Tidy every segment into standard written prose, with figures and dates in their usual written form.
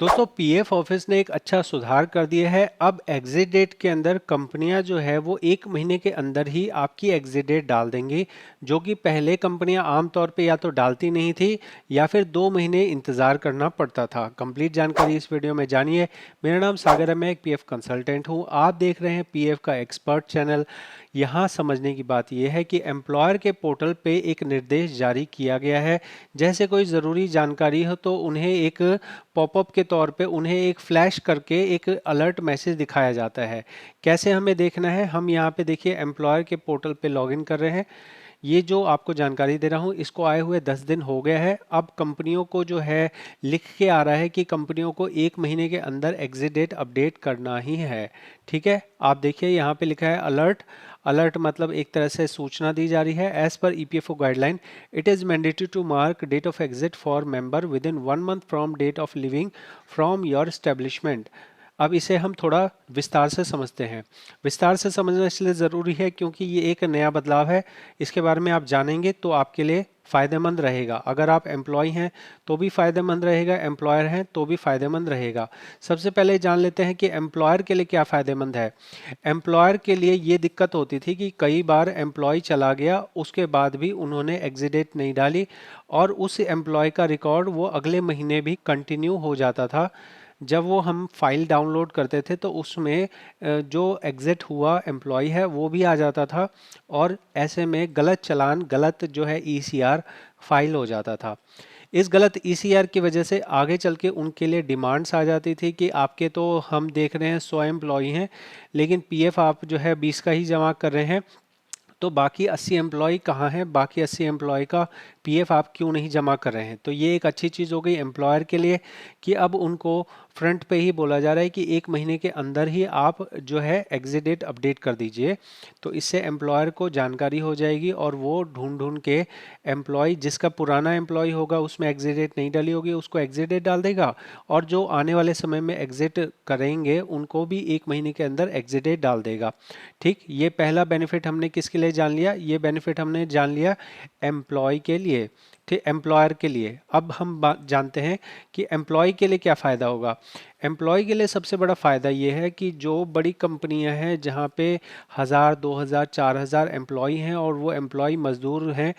दोस्तों PF office ने एक अच्छा सुधार कर दिया है। अब एग्जिट डेट के अंदर कंपनियां जो है वो 1 महीने के अंदर ही आपकी एग्जिट डेट डाल देंगी, जो कि पहले कंपनियां आमतौर पे या तो डालती नहीं थी या फिर 2 महीने इंतजार करना पड़ता था। कंप्लीट जानकारी इस वीडियो में जानिए। मेरा नाम सागर है, मैं एक पीएफ कंसल्टेंट हूं। आप देख रहे हैं पीएफ का एक्सपर्ट चैनल। यहाँ समझने की बात यह है कि एम्प्लॉयर के पोर्टल पे एक निर्देश जारी किया गया है। जैसे कोई ज़रूरी जानकारी हो तो उन्हें एक पॉपअप के तौर पे उन्हें एक फ्लैश करके एक अलर्ट मैसेज दिखाया जाता है। कैसे हमें देखना है, हम यहाँ पे देखिए एम्प्लॉयर के पोर्टल पे लॉगिन कर रहे हैं। ये जो आपको जानकारी दे रहा हूँ इसको आए हुए 10 दिन हो गया है। अब कंपनियों को जो है लिख के आ रहा है कि कंपनियों को 1 महीने के अंदर एग्जिट डेट अपडेट करना ही है। ठीक है, आप देखिए यहाँ पे लिखा है अलर्ट। अलर्ट मतलब एक तरह से सूचना दी जा रही है। As per EPFO guideline it is mandatory to mark date of exit for member within 1 month from date of leaving from your establishment. अब इसे हम थोड़ा विस्तार से समझते हैं। विस्तार से समझना इसलिए ज़रूरी है क्योंकि ये एक नया बदलाव है। इसके बारे में आप जानेंगे तो आपके लिए फ़ायदेमंद रहेगा। अगर आप एम्प्लॉय हैं तो भी फ़ायदेमंद रहेगा, एम्प्लॉयर हैं तो भी फ़ायदेमंद रहेगा। सबसे पहले जान लेते हैं कि एम्प्लॉयर के लिए क्या फ़ायदेमंद है। एम्प्लॉयर के लिए ये दिक्कत होती थी कि कई बार एम्प्लॉय चला गया, उसके बाद भी उन्होंने एग्जिट डेट नहीं डाली और उस एम्प्लॉय का रिकॉर्ड वो अगले महीने भी कंटिन्यू हो जाता था। जब वो हम फाइल डाउनलोड करते थे तो उसमें जो एग्जिट हुआ एम्प्लॉय है वो भी आ जाता था और ऐसे में गलत चालान, गलत जो है ईसीआर फाइल हो जाता था। इस गलत ईसीआर की वजह से आगे चल के उनके लिए डिमांड्स आ जाती थी कि आपके तो हम देख रहे हैं 100 एम्प्लॉय हैं लेकिन पीएफ आप जो है 20 का ही जमा कर रहे हैं, तो बाकी 80 एम्प्लॉय कहाँ हैं, बाकी 80 एम्प्लॉय का पीएफ आप क्यों नहीं जमा कर रहे हैं। तो ये एक अच्छी चीज़ हो गई एम्प्लॉयर के लिए कि अब उनको फ्रंट पे ही बोला जा रहा है कि 1 महीने के अंदर ही आप जो है एग्जिट डेट अपडेट कर दीजिए। तो इससे एम्प्लॉयर को जानकारी हो जाएगी और वो ढूंढ ढूंढ के एम्प्लॉय जिसका पुराना एम्प्लॉय होगा उसमें एग्जिट डेट नहीं डाली होगी उसको एग्जिट डेट डाल देगा और जो आने वाले समय में एग्जिट करेंगे उनको भी 1 महीने के अंदर एग्जिट डेट डाल देगा। ठीक, ये पहला बेनिफिट हमने किसके लिए जान लिया, ये बेनिफिट हमने जान लिया एम्प्लॉय के लिए। ठीक, एम्प्लॉयर के लिए। अब हम जानते हैं कि एम्प्लॉय के लिए क्या फ़ायदा होगा। एम्प्लॉय के लिए सबसे बड़ा फ़ायदा ये है कि जो बड़ी कंपनियां हैं जहां पे 1000 2000 4000 एम्प्लॉय हैं और वो एम्प्लॉय मजदूर हैं,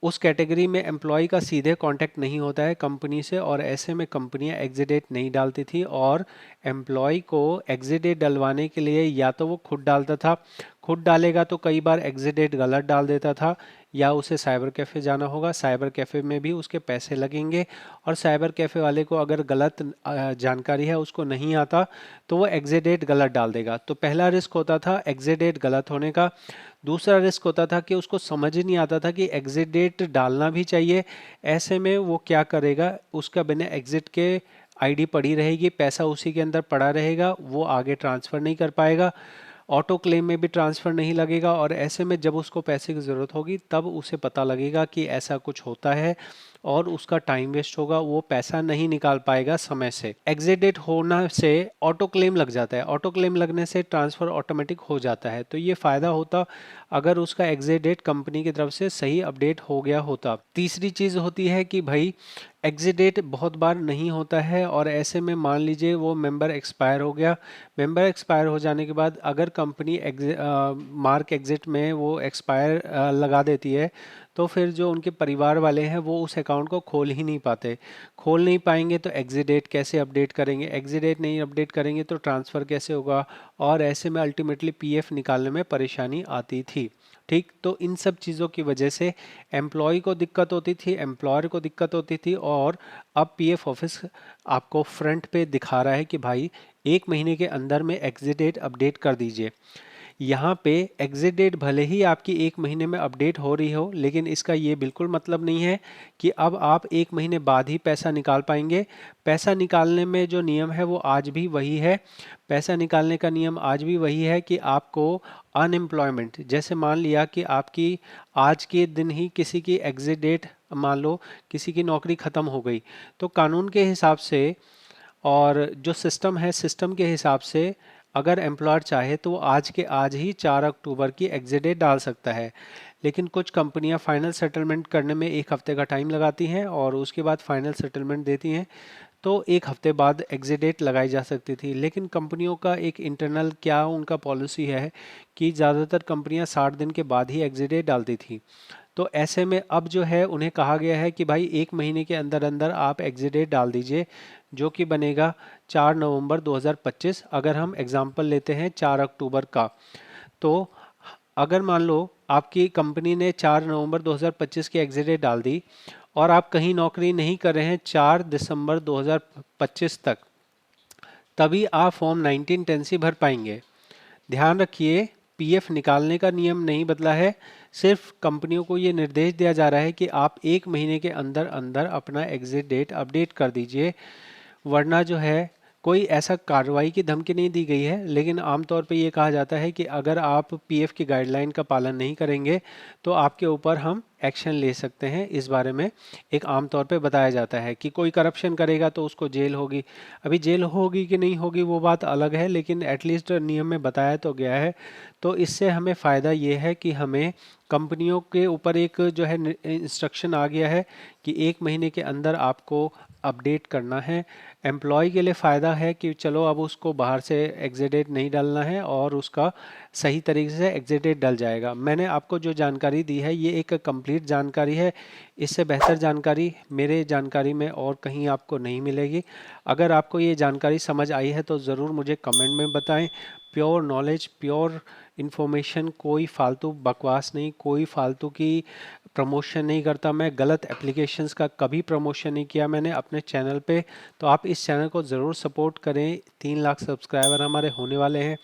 उस कैटेगरी में एम्प्लॉय का सीधे कांटेक्ट नहीं होता है कंपनी से और ऐसे में कंपनियां एग्जिट डेट नहीं डालती थी और एम्प्लॉय को एग्जिट डेट डलवाने के लिए या तो वो खुद डालता था, खुद डालेगा तो कई बार एग्जिट डेट गलत डाल देता था, या उसे साइबर कैफ़े जाना होगा, साइबर कैफ़े में भी उसके पैसे लगेंगे और साइबर कैफ़े वाले को अगर गलत जानकारी है उसको नहीं आता तो वो एग्जिट डेट गलत डाल देगा। तो पहला रिस्क होता था एग्जिट डेट गलत होने का। दूसरा रिस्क होता था कि उसको समझ ही नहीं आता था कि एग्जिट डेट डालना भी चाहिए। ऐसे में वो क्या करेगा, उसका बिना एग्जिट के आईडी पड़ी रहेगी, पैसा उसी के अंदर पड़ा रहेगा, वो आगे ट्रांसफ़र नहीं कर पाएगा, ऑटो क्लेम में भी ट्रांसफ़र नहीं लगेगा और ऐसे में जब उसको पैसे की ज़रूरत होगी तब उसे पता लगेगा कि ऐसा कुछ होता है और उसका टाइम वेस्ट होगा, वो पैसा नहीं निकाल पाएगा समय से। एग्जिट डेट होना से ऑटो क्लेम लग जाता है, ऑटो क्लेम लगने से ट्रांसफ़र ऑटोमेटिक हो जाता है। तो ये फ़ायदा होता अगर उसका एग्जिट डेट कंपनी की तरफ से सही अपडेट हो गया होता। तीसरी चीज़ होती है कि भाई एग्जिट डेट बहुत बार नहीं होता है और ऐसे में मान लीजिए वो मेंबर एक्सपायर हो गया। मेंबर एक्सपायर हो जाने के बाद अगर कंपनी मार्क एग्जिट में वो एक्सपायर लगा देती है तो फिर जो उनके परिवार वाले हैं वो उस अकाउंट को खोल ही नहीं पाते। खोल नहीं पाएंगे तो एग्जिट डेट कैसे अपडेट करेंगे, एग्जिट डेट नहीं अपडेट करेंगे तो ट्रांसफ़र कैसे होगा और ऐसे में अल्टीमेटली पीएफ निकालने में परेशानी आती थी। ठीक, तो इन सब चीज़ों की वजह से एम्प्लॉय को दिक्कत होती थी, एम्प्लॉयर को दिक्कत होती थी और अब पीएफ ऑफिस आपको फ्रंट पे दिखा रहा है कि भाई 1 महीने के अंदर में एग्जिट डेट अपडेट कर दीजिए। यहाँ पे एग्जिट डेट भले ही आपकी 1 महीने में अपडेट हो रही हो लेकिन इसका ये बिल्कुल मतलब नहीं है कि अब आप 1 महीने बाद ही पैसा निकाल पाएंगे। पैसा निकालने में जो नियम है वो आज भी वही है। पैसा निकालने का नियम आज भी वही है कि आपको अनएम्प्लॉयमेंट, जैसे मान लिया कि आपकी आज के दिन ही किसी की एग्जिट डेट, मान लो किसी की नौकरी ख़त्म हो गई, तो कानून के हिसाब से और जो सिस्टम है सिस्टम के हिसाब से अगर एम्प्लॉयर चाहे तो वो आज के आज ही 4 अक्टूबर की एग्जिट डेट डाल सकता है। लेकिन कुछ कंपनियां फाइनल सेटलमेंट करने में 1 हफ्ते का टाइम लगाती हैं और उसके बाद फाइनल सेटलमेंट देती हैं। तो एक हफ्ते बाद एग्जिट डेट लगाई जा सकती थी। लेकिन कंपनियों का एक इंटरनल क्या उनका पॉलिसी है कि ज़्यादातर कंपनियां 60 दिन के बाद ही एग्जिट डेट डालती थी। तो ऐसे में अब जो है उन्हें कहा गया है कि भाई एक महीने के अंदर अंदर आप एग्जिट डेट डाल दीजिए, जो कि बनेगा 4 नवंबर 2025। अगर हम एग्जाम्पल लेते हैं 4 अक्टूबर का, तो अगर मान लो आपकी कंपनी ने 4 नवंबर 2025 की एग्जिट डेट डाल दी और आप कहीं नौकरी नहीं कर रहे हैं 4 दिसंबर 2025 तक, तभी आप फॉर्म 1910 भर पाएंगे। ध्यान रखिए, पीएफ निकालने का नियम नहीं बदला है, सिर्फ कंपनियों को ये निर्देश दिया जा रहा है कि आप एक महीने के अंदर अंदर अपना एग्जिट डेट अपडेट कर दीजिए। वरना जो है कोई ऐसा कार्रवाई की धमकी नहीं दी गई है, लेकिन आमतौर पे ये कहा जाता है कि अगर आप पीएफ की गाइडलाइन का पालन नहीं करेंगे तो आपके ऊपर हम एक्शन ले सकते हैं। इस बारे में एक आमतौर पे बताया जाता है कि कोई करप्शन करेगा तो उसको जेल होगी। अभी जेल होगी कि नहीं होगी वो बात अलग है, लेकिन एटलीस्ट नियम में बताया तो गया है। तो इससे हमें फ़ायदा ये है कि हमें कंपनियों के ऊपर एक जो है इंस्ट्रक्शन आ गया है कि एक महीने के अंदर आपको अपडेट करना है। एम्प्लॉय के लिए फ़ायदा है कि चलो अब उसको बाहर से एग्जिट डेट नहीं डालना है और उसका सही तरीके से एग्जिट डेट डल जाएगा। मैंने आपको जो जानकारी दी है ये एक कंप्लीट जानकारी है, इससे बेहतर जानकारी मेरे जानकारी में और कहीं आपको नहीं मिलेगी। अगर आपको ये जानकारी समझ आई है तो ज़रूर मुझे कमेंट में बताएं। प्योर नॉलेज, प्योर इन्फॉर्मेशन, कोई फालतू बकवास नहीं, कोई फालतू की प्रमोशन नहीं करता मैं। गलत एप्लीकेशंस का कभी प्रमोशन नहीं किया मैंने अपने चैनल पे। तो आप इस चैनल को ज़रूर सपोर्ट करें। 3 लाख सब्सक्राइबर हमारे होने वाले हैं।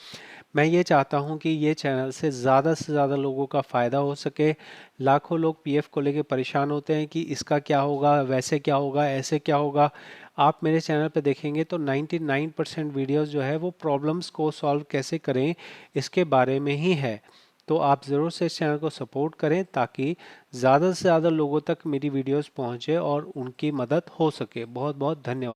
मैं ये चाहता हूँ कि ये चैनल से ज़्यादा लोगों का फ़ायदा हो सके। लाखों लोग पीएफ को लेके परेशान होते हैं कि इसका क्या होगा, वैसे क्या होगा, ऐसे क्या होगा। आप मेरे चैनल पे देखेंगे तो 99% वीडियोस जो है वो प्रॉब्लम्स को सॉल्व कैसे करें इसके बारे में ही है। तो आप ज़रूर से इस चैनल को सपोर्ट करें ताकि ज़्यादा से ज़्यादा लोगों तक मेरी वीडियोस पहुंचे और उनकी मदद हो सके। बहुत बहुत धन्यवाद।